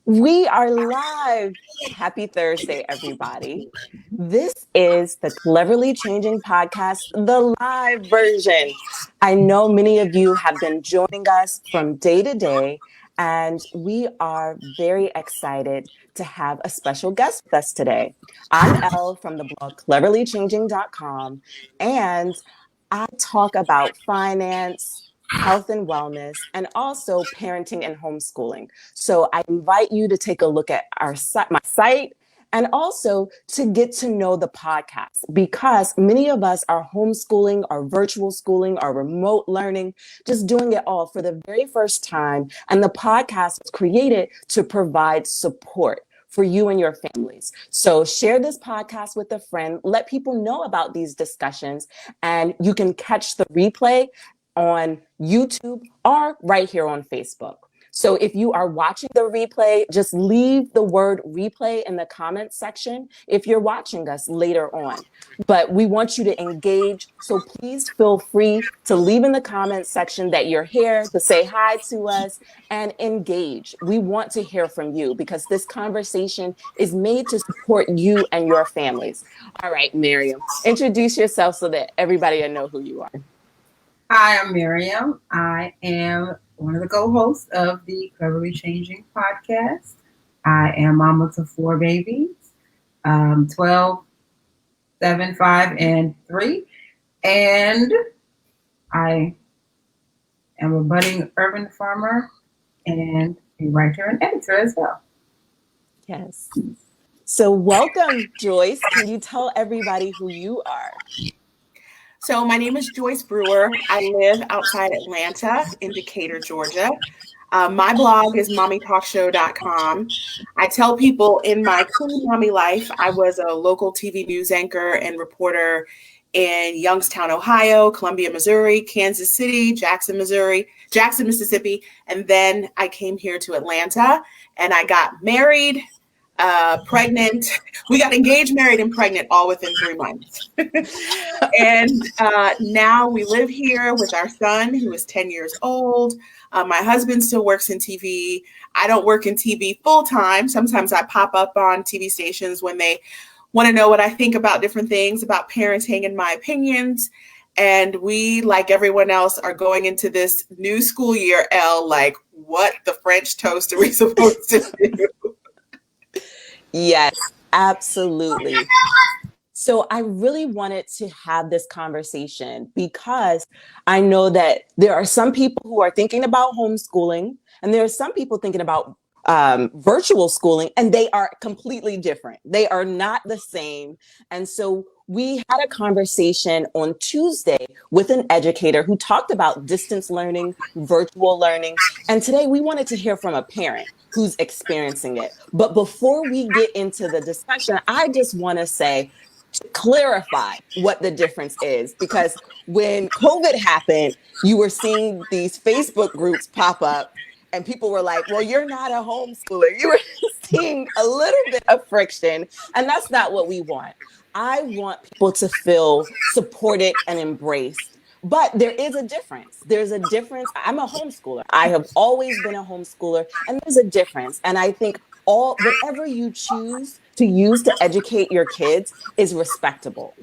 We are live. Happy Thursday, everybody. This is the Cleverly Changing Podcast, the live version. I know many of you have been joining us from day to day, and we are very excited to have a special guest with us today. I'm Elle from the blog cleverlychanging.com, and I talk about finance, health and wellness, and also parenting and homeschooling. So I invite you to take a look at my site and also to get to know the podcast, because many of us are homeschooling, or virtual schooling, or remote learning, just doing it all for the very first time. And the podcast was created to provide support for you and your families. So share this podcast with a friend, let people know about these discussions, and you can catch the replay on YouTube or right here on Facebook. So if you are watching the replay, just leave the word replay in the comments section if you're watching us later on. But we want you to engage. So please feel free to leave in the comments section that you're here, to say hi to us and engage. We want to hear from you because this conversation is made to support you and your families. All right, Miriam, introduce yourself so that everybody will know who you are. Hi, I'm Miriam. I am one of the co-hosts of the Cleverly Changing podcast. I am mama to 4 babies, 12, 7, 5, and 3. And I am a budding urban farmer and a writer and editor as well. Yes. So welcome, Joyce. Can you tell everybody who you are? So my name is Joyce Brewer. I live outside Atlanta in Decatur, Georgia. My blog is mommytalkshow.com. I tell people in my pre-mommy life, I was a local TV news anchor and reporter in Youngstown, Ohio, Columbia, Missouri, Kansas City, Jackson, Mississippi. And then I came here to Atlanta and I got married, pregnant. We got engaged, married, and pregnant all within 3 months. And now we live here with our son, who is 10 years old. My husband still works in TV. I don't work in TV full time. Sometimes I pop up on TV stations when they want to know what I think about different things, about parenting and my opinions. And we, like everyone else, are going into this new school year, Elle, like, what the French toast are we supposed to do? Yes, absolutely. So I really wanted to have this conversation because I know that there are some people who are thinking about homeschooling, and there are some people thinking about virtual schooling, and they are completely different. They are not the same. And so we had a conversation on Tuesday with an educator who talked about distance learning, virtual learning. And today we wanted to hear from a parent who's experiencing it. But before we get into the discussion, I just want to say, to clarify what the difference is, because when COVID happened, you were seeing these Facebook groups pop up and people were like, well, you're not a homeschooler. You were seeing a little bit of friction, and that's not what we want. I want people to feel supported and embraced. But there is a difference. There's a difference. I'm a homeschooler. I have always been a homeschooler, and there's a difference. And I think whatever you choose to use to educate your kids is respectable.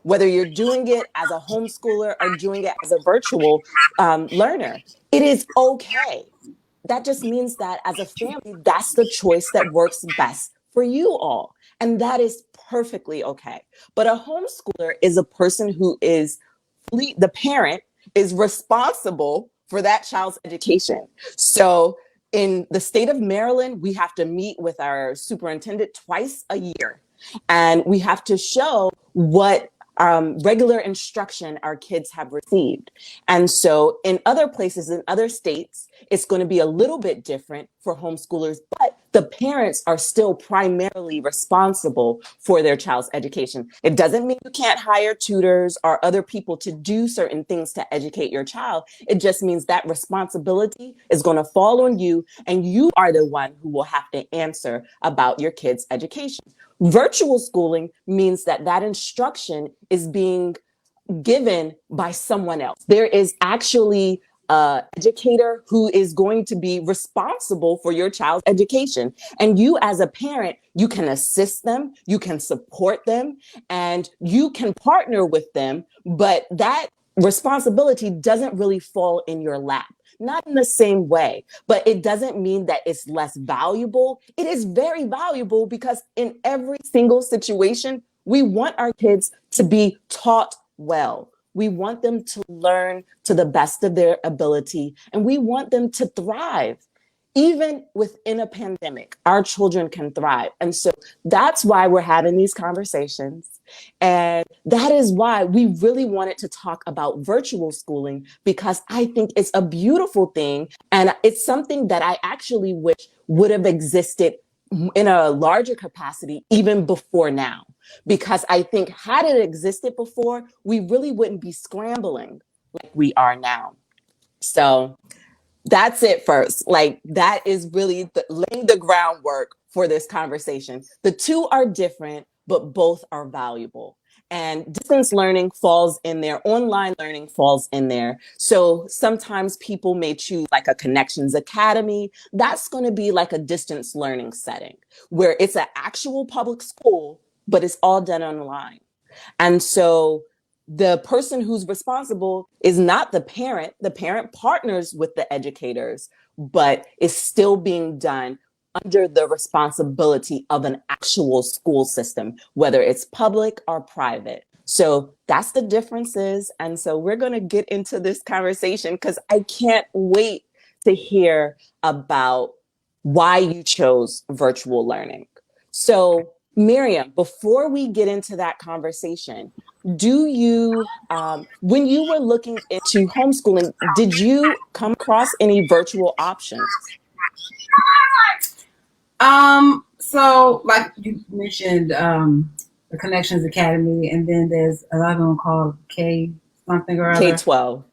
Whether you're doing it as a homeschooler or doing it as a virtual learner, it is okay. That just means that as a family, that's the choice that works best for you all. And that is perfectly okay. But a homeschooler is a person who is the parent is responsible for that child's education. So in the state of Maryland, we have to meet with our superintendent twice a year, and we have to show what regular instruction our kids have received. And so in other places, in other states, it's going to be a little bit different for homeschoolers, but the parents are still primarily responsible for their child's education. It doesn't mean you can't hire tutors or other people to do certain things to educate your child. It just means that responsibility is going to fall on you, and you are the one who will have to answer about your kids' education. Virtual schooling means that that instruction is being given by someone else. There is actually an educator who is going to be responsible for your child's education. And you as a parent, you can assist them, you can support them, and you can partner with them, but that responsibility doesn't really fall in your lap. Not in the same way, but it doesn't mean that it's less valuable. It is very valuable because in every single situation, we want our kids to be taught well. We want them to learn to the best of their ability, and we want them to thrive. Even within a pandemic, our children can thrive. And so that's why we're having these conversations. And that is why we really wanted to talk about virtual schooling, because I think it's a beautiful thing. And it's something that I actually wish would have existed in a larger capacity even before now. Because I think had it existed before, we really wouldn't be scrambling like we are now. So that's it first. Like that is really laying the groundwork for this conversation. The two are different, but both are valuable. And distance learning falls in there. Online learning falls in there. So sometimes people may choose like a Connections Academy. That's going to be like a distance learning setting where it's an actual public school, but it's all done online. And so the person who's responsible is not the parent. The parent partners with the educators, but it's still being done under the responsibility of an actual school system, whether it's public or private. So that's the differences. And so we're going to get into this conversation because I can't wait to hear about why you chose virtual learning. So Miriam, before we get into that conversation, do you, when you were looking into homeschooling, did you come across any virtual options? So like you mentioned, the Connections Academy, and then there's another one called K something or other. K-12.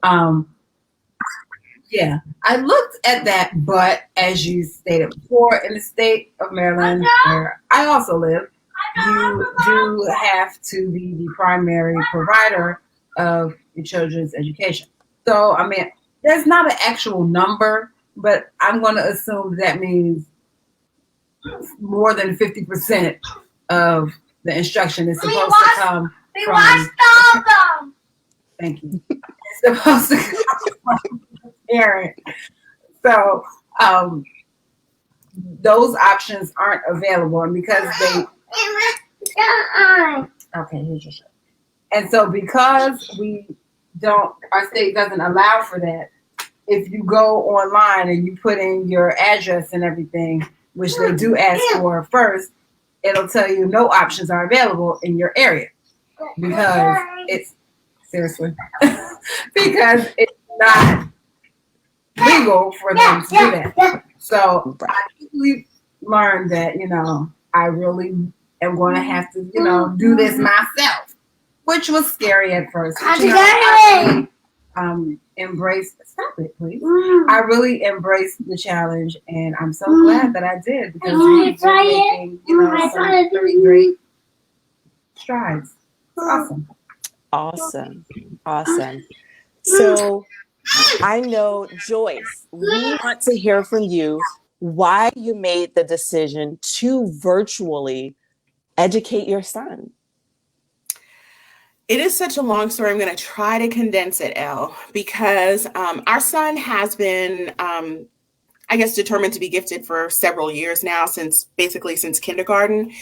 Yeah, I looked at that, but as you stated before, in the state of Maryland, where I also live, you do have to be the primary provider of your children's education. So, I mean, there's not an actual number, but I'm going to assume that means more than 50% of the instruction is supposed to come from. Thank you. It's supposed to come from the parent. So, those options aren't available, and because they. Okay, here's your shirt. And so because our state doesn't allow for that, if you go online and you put in your address and everything, which they do ask for first, it'll tell you no options are available in your area because it's seriously because it's not legal for them to do that. So I quickly learned that, I really am going to have to, do this myself, which was scary at first. But, I really, embraced. Stop it, please. I really embraced the challenge, and I'm so glad that I did because we've been making, some very great strides. Awesome. So I know, Joyce, we want to hear from you why you made the decision to virtually educate your son. It is such a long story. I'm going to try to condense it, Elle, because our son has been, determined to be gifted for several years now, since kindergarten.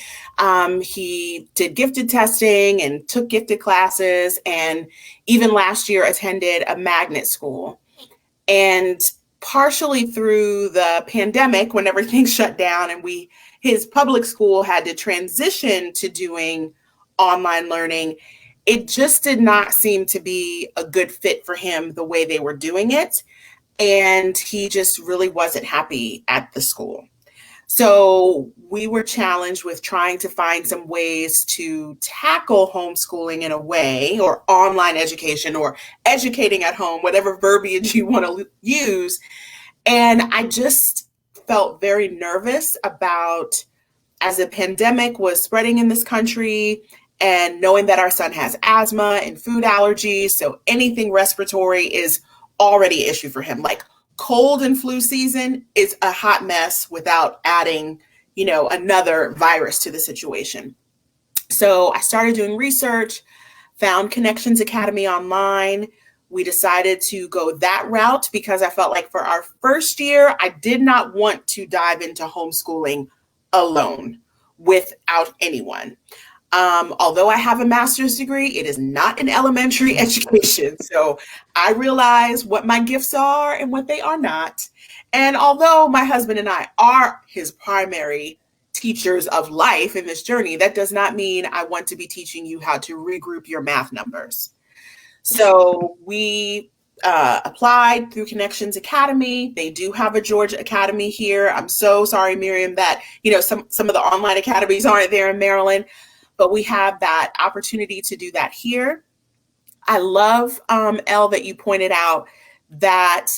He did gifted testing and took gifted classes, and even last year attended a magnet school. And partially through the pandemic, when everything shut down and his public school had to transition to doing online learning, it just did not seem to be a good fit for him the way they were doing it. And he just really wasn't happy at the school. So we were challenged with trying to find some ways to tackle homeschooling in a way, or online education, or educating at home, whatever verbiage you want to use. And I just felt very nervous about, as the pandemic was spreading in this country, and knowing that our son has asthma and food allergies, so anything respiratory is already an issue for him. Like cold and flu season is a hot mess without adding, another virus to the situation. So I started doing research, found Connections Academy online. We decided to go that route because I felt like for our first year, I did not want to dive into homeschooling alone without anyone. Although I have a master's degree, it is not in elementary education. So I realize what my gifts are and what they are not. And although my husband and I are his primary teachers of life in this journey, that does not mean I want to be teaching you how to regroup your math numbers. So we applied through Connections Academy. They do have a Georgia Academy here. I'm so sorry, Miriam, that some of the online academies aren't there in Maryland, but we have that opportunity to do that here. I love, Elle, that you pointed out that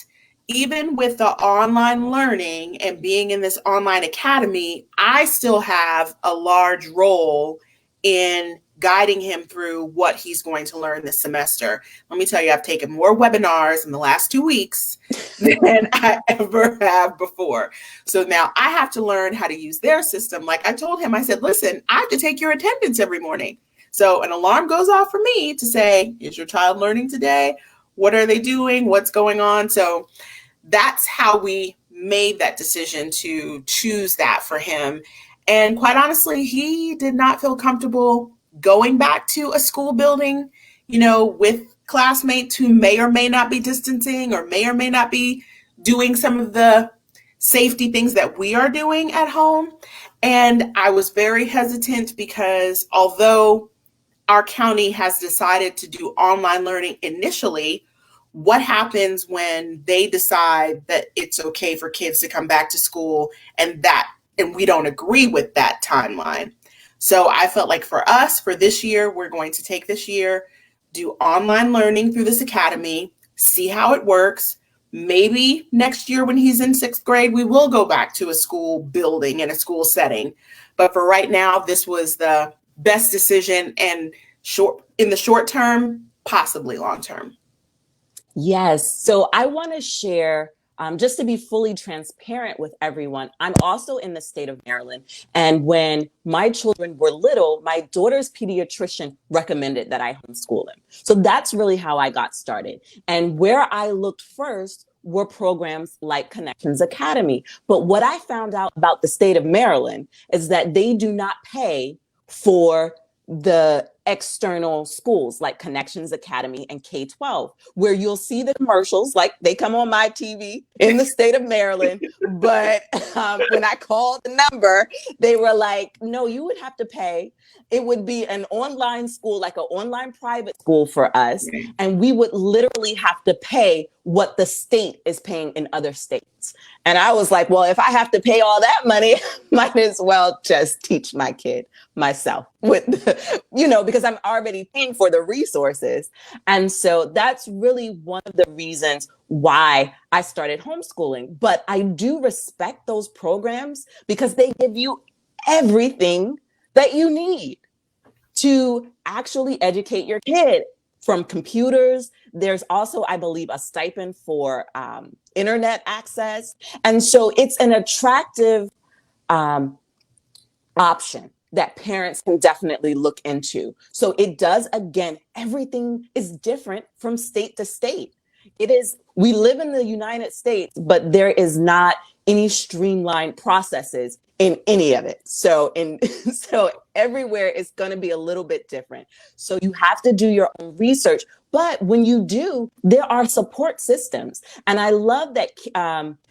even with the online learning and being in this online academy, I still have a large role in guiding him through what he's going to learn this semester. Let me tell you, I've taken more webinars in the last 2 weeks than I ever have before. So now I have to learn how to use their system. Like I told him, I said, listen, I have to take your attendance every morning. So an alarm goes off for me to say, is your child learning today? What are they doing? What's going on? So that's how we made that decision to choose that for him. And quite honestly, he did not feel comfortable going back to a school building, with classmates who may or may not be distancing or may not be doing some of the safety things that we are doing at home. And I was very hesitant because although our county has decided to do online learning initially, what happens when they decide that it's okay for kids to come back to school and we don't agree with that timeline? So I felt like for us, for this year, we're going to take this year, do online learning through this academy, see how it works. Maybe next year when he's in 6th grade, we will go back to a school building and a school setting. But for right now, this was the best decision, and in the short term, possibly long term. Yes. So I want to share, just to be fully transparent with everyone, I'm also in the state of Maryland. And when my children were little, my daughter's pediatrician recommended that I homeschool them. So that's really how I got started. And where I looked first were programs like Connections Academy. But what I found out about the state of Maryland is that they do not pay for the external schools like Connections Academy and K-12, where you'll see the commercials, like they come on my TV in the state of Maryland. But when I called the number, they were like, no, you would have to pay. It would be an online school, like an online private school for us. And we would literally have to pay what the state is paying in other states. And I was like, well, if I have to pay all that money, might as well just teach my kid myself because I'm already paying for the resources. And so that's really one of the reasons why I started homeschooling. But I do respect those programs because they give you everything that you need to actually educate your kid, from computers. There's also, I believe, a stipend for internet access. And so it's an attractive option that parents can definitely look into. So it does, again, everything is different from state to state. We live in the United States, but there is not any streamlined processes in any of it. So everywhere is going to be a little bit different. So you have to do your own research. But when you do, there are support systems. And I love that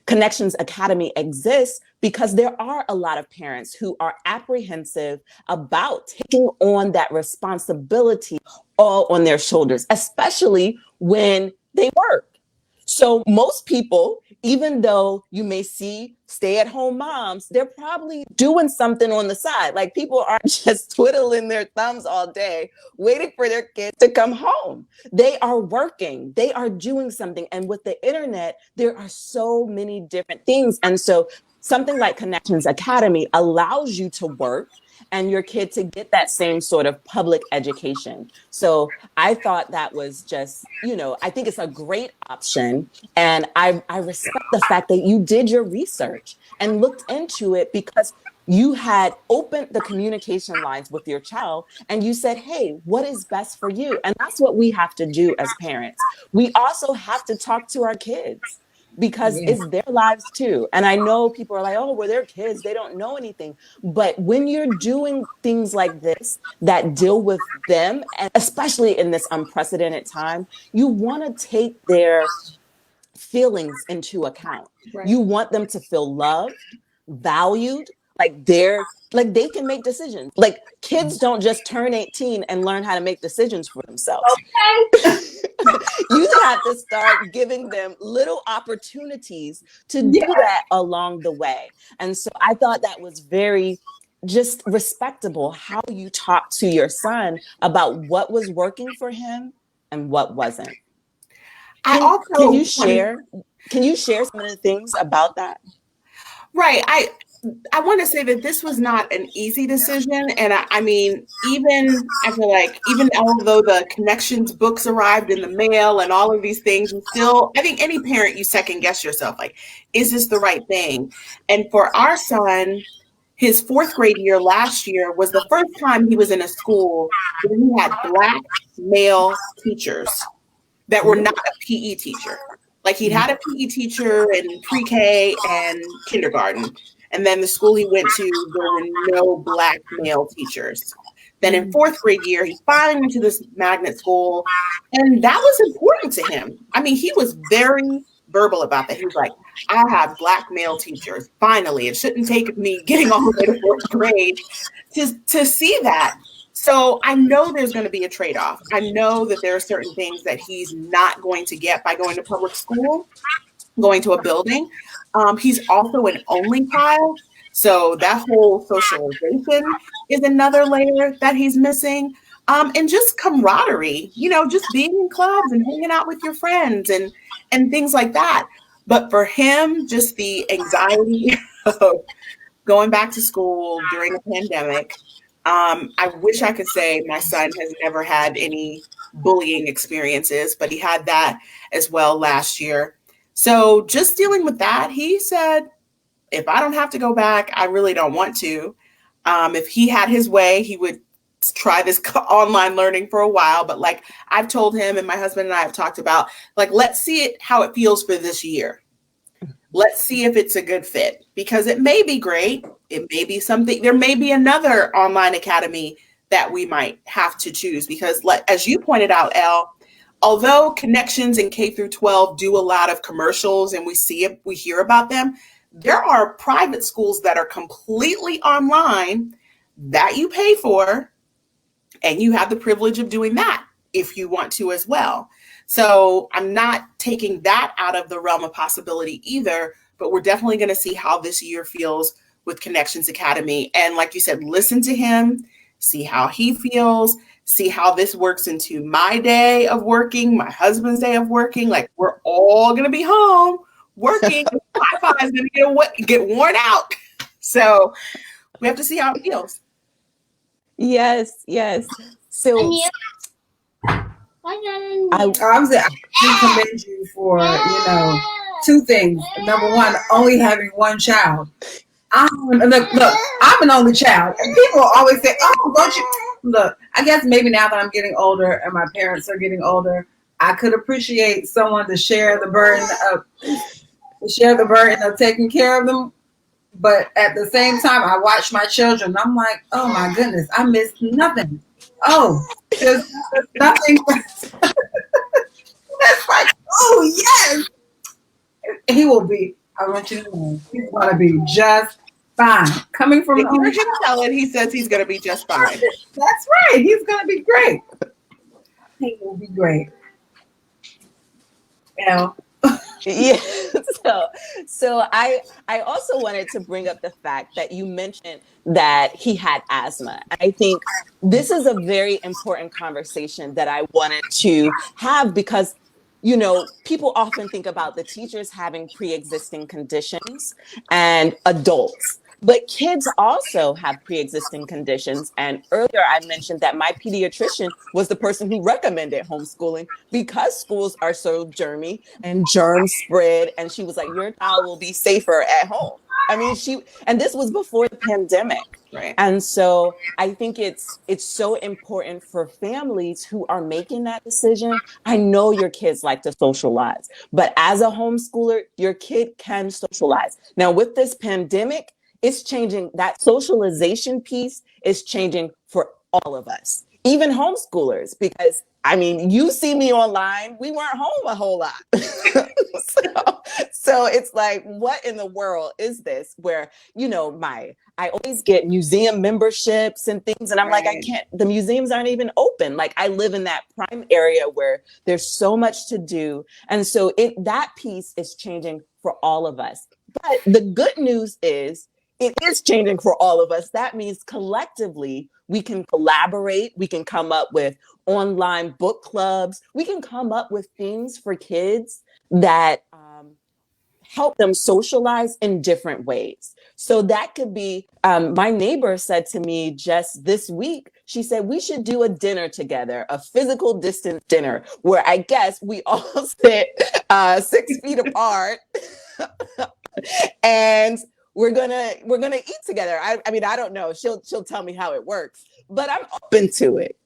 Connections Academy exists because there are a lot of parents who are apprehensive about taking on that responsibility all on their shoulders, especially when they work. So most people, even though you may see stay-at-home moms, they're probably doing something on the side. Like, people aren't just twiddling their thumbs all day, waiting for their kids to come home. They are working, they are doing something. And with the internet, there are so many different things. And so something like Connections Academy allows you to work and your kid to get that same sort of public education. So I thought that was just, I think it's a great option. And I respect the fact that you did your research and looked into it, because you had opened the communication lines with your child and you said, hey, what is best for you? And that's what we have to do as parents. We also have to talk to our kids, because it's their lives too. And I know people are like, oh, well, they're kids, they don't know anything. But when you're doing things like this that deal with them, and especially in this unprecedented time, you want to take their feelings into account. Right. You want them to feel loved, valued, like they can make decisions. Like kids don't just turn 18 and learn how to make decisions for themselves. Okay. You have to start giving them little opportunities to do that along the way. And so I thought that was very just respectable how you talked to your son about what was working for him and what wasn't. Can you share some of the things about that? Right. I want to say that this was not an easy decision. And I mean, I feel like even although the Connections books arrived in the mail and all of these things, still, I think any parent, you second guess yourself, like, is this the right thing? And for our son, his fourth grade year last year was the first time he was in a school where he had Black male teachers that were not a PE teacher. Like he'd had a PE teacher in pre-K and kindergarten. And then the school he went to, there were no Black male teachers. Then in fourth grade year, he finally went to this magnet school. And that was important to him. I mean, he was very verbal about that. He was like, I have Black male teachers. Finally, it shouldn't take me getting all the way to fourth grade to see that. So I know there's going to be a trade-off. I know that there are certain things that he's not going to get by going to public school, going to a building. He's also an only child. So that whole socialization is another layer that he's missing. And just camaraderie, just being in clubs and hanging out with your friends and things like that. But for him, just the anxiety of going back to school during a pandemic. I wish I could say my son has never had any bullying experiences, but he had that as well last year. So just dealing with that, he said, if I don't have to go back, I really don't want to. If he had his way, he would try this online learning for a while. But like I've told him, and my husband and I have talked about, like, let's see it how it feels for this year. Let's see if it's a good fit, because it may be great. It may be something, there may be another online academy that we might have to choose, because as you pointed out, Elle, although Connections in K through 12 do a lot of commercials and we hear about them, there are private schools that are completely online that you pay for, and you have the privilege of doing that if you want to as well. So I'm not taking that out of the realm of possibility either, but we're definitely going to see how this year feels with Connections Academy. And like you said, listen to him, see how he feels, see how this works into my day of working, my husband's day of working. Like we're all going to be home working. Wi-Fi is going to get worn out. So we have to see how it feels. Yes. So I commend you for, two things. Number one, only having one child. Look, I'm an only child. And people always say, oh, don't you? Look, I guess maybe now that I'm getting older and my parents are getting older, I could appreciate someone to share the burden of taking care of them. But at the same time, I watch my children. I'm like, oh my goodness, I missed nothing. Oh, there's nothing. That's like, oh yes. He will be. I want you to know, he's gonna be just fine. Coming from him telling, he says he's gonna be just fine. That's right. He's gonna be great. He will be great. Yeah. So I also wanted to bring up the fact that you mentioned that he had asthma. I think this is a very important conversation that I wanted to have, because people often think about the teachers having pre-existing conditions and adults, but kids also have pre-existing conditions. And earlier I mentioned that my pediatrician was the person who recommended homeschooling because schools are so germy and germs spread. And she was like, your child will be safer at home. I mean, and this was before the pandemic. Right. And so I think it's so important for families who are making that decision. I know your kids like to socialize, but as a homeschooler, your kid can socialize. Now, with this pandemic, it's changing. That socialization piece is changing for all of us, even homeschoolers, because I mean, you see me online, we weren't home a whole lot. so it's like, what in the world is this? Where, I always get museum memberships and things. And I'm like, I can't, the museums aren't even open. Like, I live in that prime area where there's so much to do. And so that piece is changing for all of us. But the good news is it is changing for all of us. That means collectively we can collaborate. We can come up with online book clubs. We can come up with things for kids that help them socialize in different ways. So that could be, my neighbor said to me just this week, she said, we should do a dinner together, a physical distance dinner, where I guess we all sit 6 feet apart and we're gonna eat together. I mean, I don't know. She'll tell me how it works, but I'm open to it,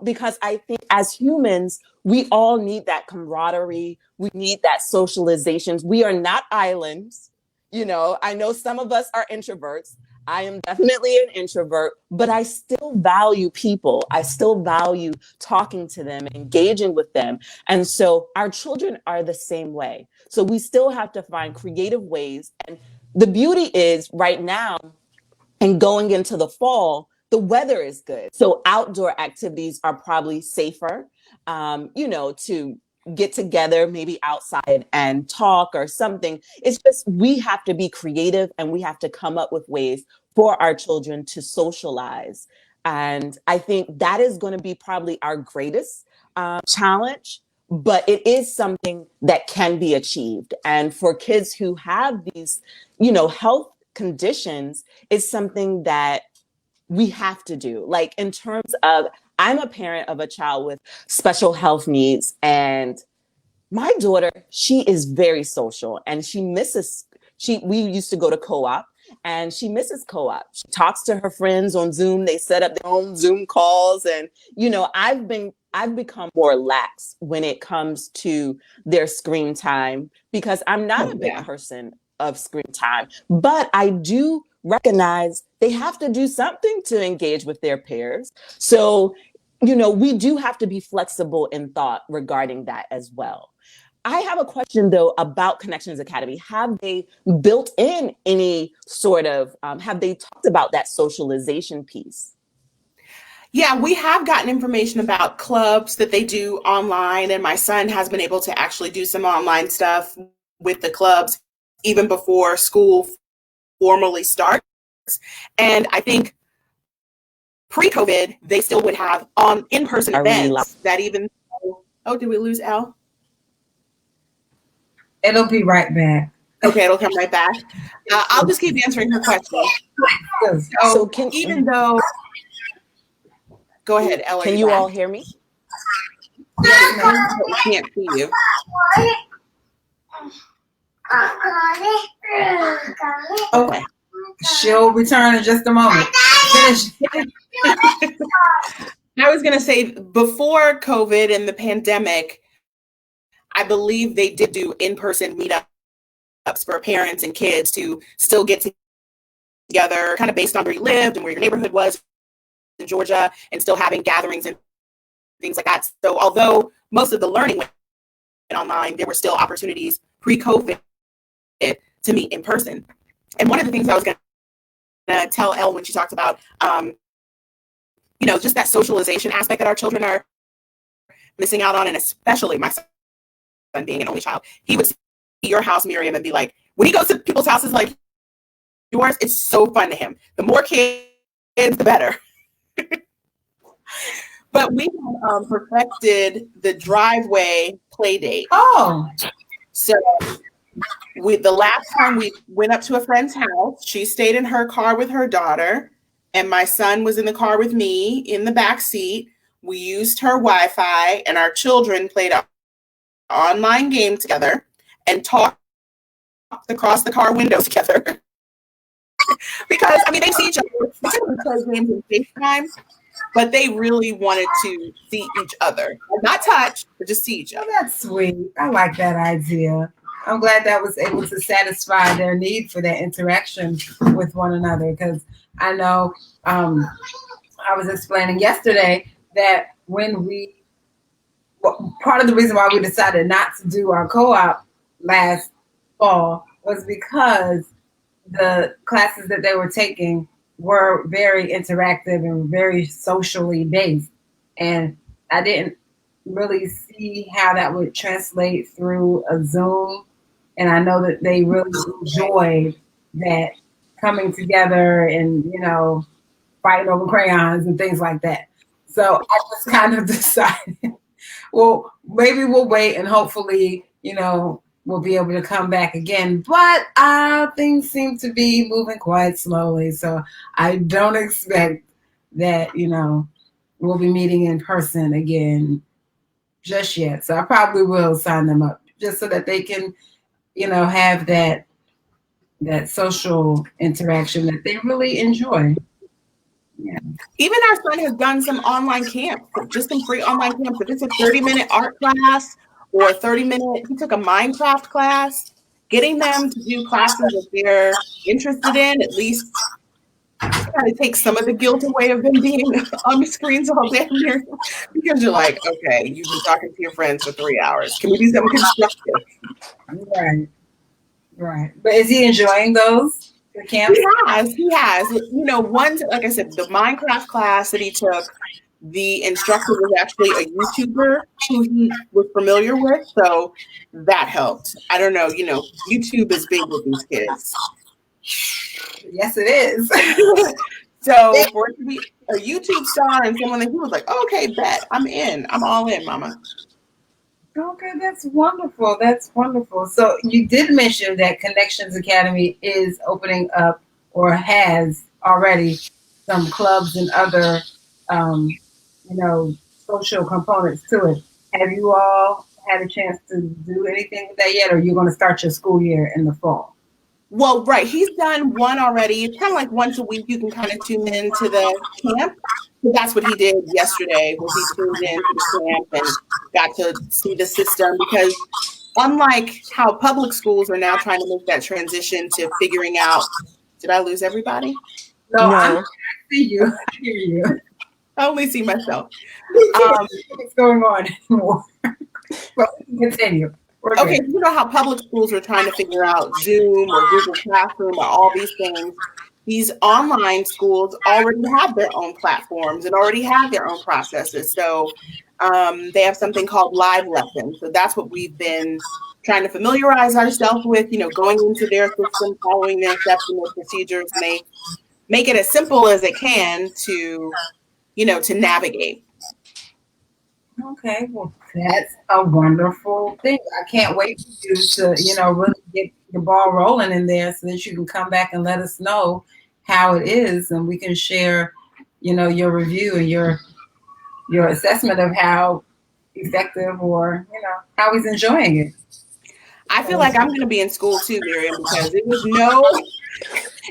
because I think as humans, we all need that camaraderie. We need that socializations. We are not islands. I know some of us are introverts. I am definitely an introvert, but I still value people. I still value talking to them, engaging with them. And so our children are the same way. So we still have to find creative ways. And the beauty is right now and going into the fall, the weather is good. So outdoor activities are probably safer, to get together, maybe outside and talk or something. It's just, we have to be creative and we have to come up with ways for our children to socialize. And I think that is going to be probably our greatest challenge, but it is something that can be achieved. And for kids who have these, health conditions, it's something that we have to do. Like, in terms of, I'm a parent of a child with special health needs, and my daughter, she is very social and we used to go to co-op and she misses co-op. She talks to her friends on Zoom. They set up their own Zoom calls. And, I've become more lax when it comes to their screen time because I'm not a big person of screen time, but I do recognize they have to do something to engage with their peers. So, we do have to be flexible in thought regarding that as well. I have a question, though, about Connections Academy. Have they built in any sort of, have they talked about that socialization piece? Yeah, we have gotten information about clubs that they do online, and my son has been able to actually do some online stuff with the clubs even before school formally starts. And I think pre-COVID, they still would have in-person events that even, oh, did we lose Elle? It'll be right back. Okay, it'll come right back. I'll just keep answering her question. So even though, go ahead, Ella. Can you all hear me? Yeah, we can't see you. Okay. She'll return in just a moment. I was going to say, before COVID and the pandemic, I believe they did do in-person meetups for parents and kids to still get together, kind of based on where you lived and where your neighborhood was in Georgia, and still having gatherings and things like that. So although most of the learning went online, there were still opportunities pre-COVID to meet in person. And one of the things I was going to tell Elle when she talked about, just that socialization aspect that our children are missing out on, and especially my son being an only child, he would see your house, Miriam, and be like, when he goes to people's houses like yours, it's so fun to him. The more kids, the better. But we perfected the driveway play date. Oh. So the last time we went up to a friend's house, she stayed in her car with her daughter, and my son was in the car with me in the back seat. We used her Wi-Fi, and our children played an online game together and talked across the car window together. Because I mean, they see each other. We typically play games in FaceTime, but they really wanted to see each other, not touch, but just see each other. Oh, that's sweet. I like that idea. I'm glad that was able to satisfy their need for that interaction with one another. Because I know I was explaining yesterday that part of the reason why we decided not to do our co-op last fall was because the classes that they were taking were very interactive and very socially based. And I didn't really see how that would translate through a Zoom. And I know that they really enjoyed that coming together and, fighting over crayons and things like that. So I just kind of decided, well, maybe we'll wait and hopefully, we'll be able to come back again. But things seem to be moving quite slowly. So I don't expect that, we'll be meeting in person again just yet. So I probably will sign them up just so that they can, have that social interaction that they really enjoy. Yeah. Even our son has done some online camps, just some free online camps. If it's a 30-minute art class or a 30-minute, he took a Minecraft class, getting them to do classes that they're interested in, at least kind of takes some of the guilt away of them being on the screens all day here. Because you're like, okay, you've been talking to your friends for 3 hours. Can we do something constructive? Right. But is he enjoying those? The camp? He has. One, like I said, the Minecraft class that he took, the instructor was actually a YouTuber who he was familiar with, so that helped. I don't know, YouTube is big with these kids. Yes, it is. So for it to be a YouTube star and someone that he was like, okay, bet, I'm in. I'm all in, mama. Okay, that's wonderful. That's wonderful. So you did mention that Connections Academy is opening up or has already some clubs and other, social components to it. Have you all had a chance to do anything with that yet, or are you going to start your school year in the fall? Well, right. He's done one already. It's kind of like once a week you can kind of tune into the camp. So that's what he did yesterday, was he tuned into the camp and got to see the system. Because unlike how public schools are now trying to make that transition to figuring out, did I lose everybody? No. I see you. I hear you. I only see myself. What's going on anymore? Well, continue. Okay, you know how public schools are trying to figure out Zoom or Google Classroom or all these things. These online schools already have their own platforms and already have their own processes. So they have something called live lessons. So that's what we've been trying to familiarize ourselves with, going into their system, following their steps and their procedures, and they make it as simple as it can to, to navigate. Okay, well, that's a wonderful thing. I can't wait for you to, really get the ball rolling in there so that you can come back and let us know how it is, and we can share, your review and your assessment of how effective or, how he's enjoying it. I feel like I'm going to be in school too, Miriam, because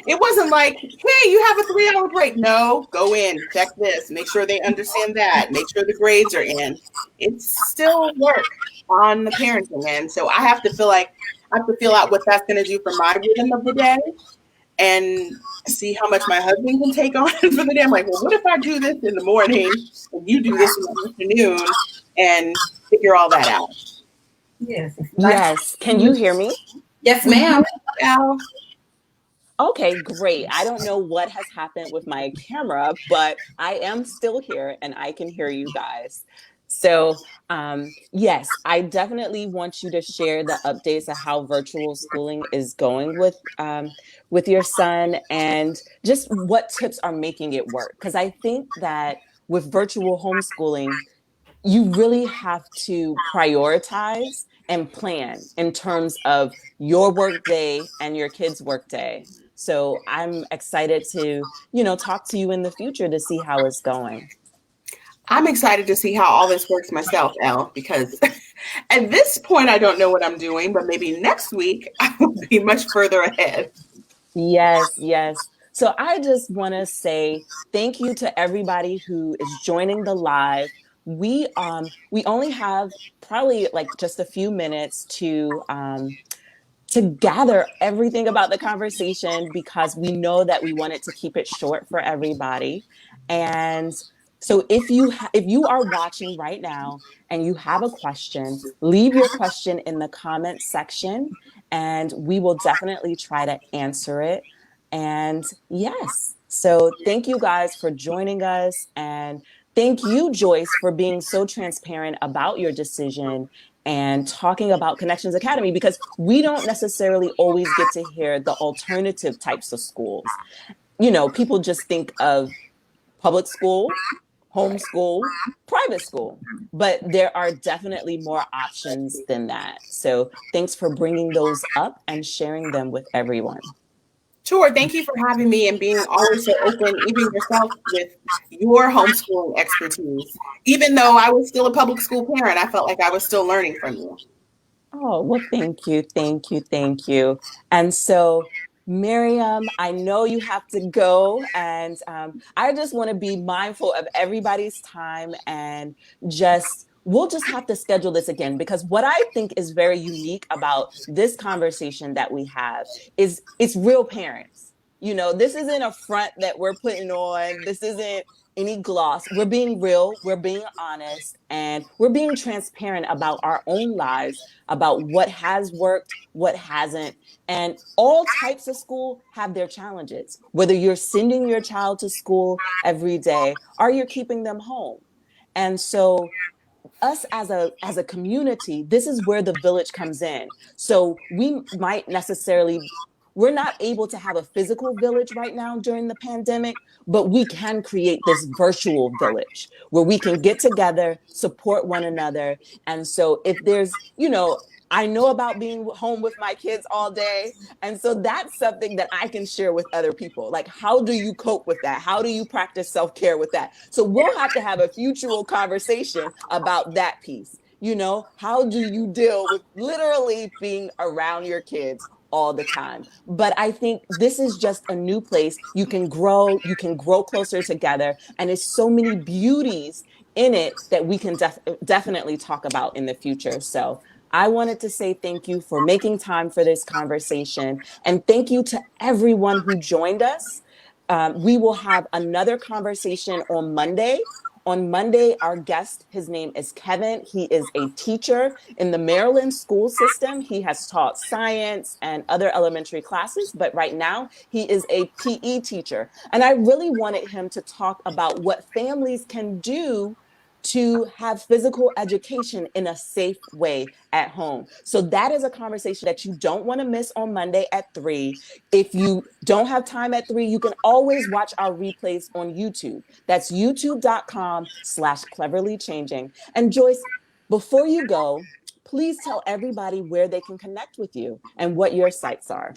it wasn't like, hey, you have a 3-hour break. No, go in, check this, make sure they understand that, make sure the grades are in. It's still work on the parenting end. So I have to feel out what that's going to do for my rhythm of the day and see how much my husband can take on for the day. I'm like, well, what if I do this in the morning and you do this in the afternoon and figure all that out? Yes. Yes. Can you hear me? Yes, ma'am. Okay, great. I don't know what has happened with my camera, but I am still here and I can hear you guys. So yes, I definitely want you to share the updates of how virtual schooling is going with your son and just what tips are making it work. Because I think that with virtual homeschooling, you really have to prioritize and plan in terms of your work day and your kids' work day. So I'm excited to, talk to you in the future to see how it's going. I'm excited to see how all this works myself, Elle, because at this point, I don't know what I'm doing, but maybe next week I will be much further ahead. Yes, yes. So I just want to say thank you to everybody who is joining the live. We only have probably like just a few minutes to gather everything about the conversation because we know that we wanted to keep it short for everybody. And so if you are watching right now and you have a question, leave your question in the comments section and we will definitely try to answer it. And yes, so thank you guys for joining us, and thank you, Joyce, for being so transparent about your decision and talking about Connections Academy, because we don't necessarily always get to hear the alternative types of schools. People just think of public school, homeschool, private school, but there are definitely more options than that. So thanks for bringing those up and sharing them with everyone. Sure. Thank you for having me and being always so open, even yourself, with your homeschooling expertise. Even though I was still a public school parent, I felt like I was still learning from you. Oh, well, thank you, thank you, thank you. And so, Miriam, I know you have to go, and I just want to be mindful of everybody's time, and we'll just have to schedule this again, because what I think is very unique about this conversation that we have is it's real parents. This isn't a front that we're putting on. This isn't any gloss. We're being real, we're being honest, and we're being transparent about our own lives, about what has worked, what hasn't. And all types of school have their challenges, whether you're sending your child to school every day or you're keeping them home. And so us as a community, this is where the village comes in. So we're not able to have a physical village right now during the pandemic, but we can create this virtual village where we can get together, support one another. And so if there's, I know about being home with my kids all day. And so that's something that I can share with other people. Like, how do you cope with that? How do you practice self-care with that? So we'll have to have a future conversation about that piece. How do you deal with literally being around your kids all the time? But I think this is just a new place. You can grow closer together. And it's so many beauties in it that we can definitely talk about in the future. So I wanted to say thank you for making time for this conversation. And thank you to everyone who joined us. We will have another conversation on Monday. On Monday, our guest, his name is Kevin. He is a teacher in the Maryland school system. He has taught science and other elementary classes, but right now he is a PE teacher. And I really wanted him to talk about what families can do to have physical education in a safe way at home. So that is a conversation that you don't want to miss on Monday at 3. If you don't have time at 3, you can always watch our replays on YouTube. That's youtube.com/cleverlychanging. And Joyce, before you go, please tell everybody where they can connect with you and what your sites are.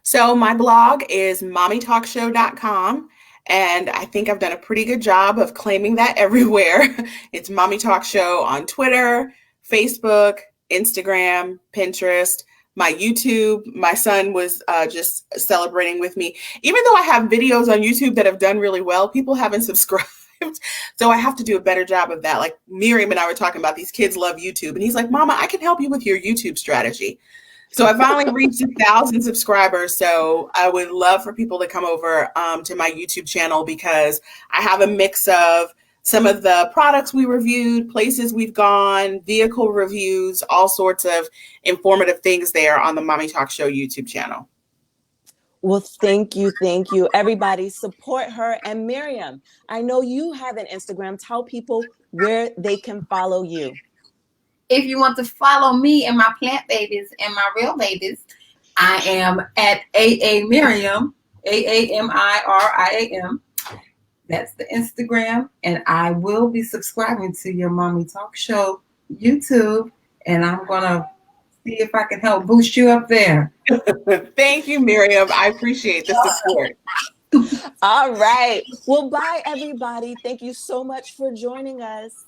So my blog is mommytalkshow.com. And I think I've done a pretty good job of claiming that everywhere. It's Mommy Talk Show on Twitter, Facebook, Instagram, Pinterest, my YouTube. My son was just celebrating with me. Even though I have videos on YouTube that have done really well, people haven't subscribed. So I have to do a better job of that. Like Miriam and I were talking about, these kids love YouTube. And he's like, Mama, I can help you with your YouTube strategy. So I finally reached 1,000 subscribers. So I would love for people to come over to my YouTube channel, because I have a mix of some of the products we reviewed, places we've gone, vehicle reviews, all sorts of informative things there on the Mommy Talk Show YouTube channel. Well, thank you. Thank you. Everybody support her. And Miriam, I know you have an Instagram. Tell people where they can follow you. If you want to follow me and my plant babies and my real babies, I am at AA Miriam, AAMIRIAM. That's the Instagram. And I will be subscribing to your Mommy Talk Show YouTube. And I'm going to see if I can help boost you up there. Thank you, Miriam. I appreciate the support. All right. Well, bye, everybody. Thank you so much for joining us.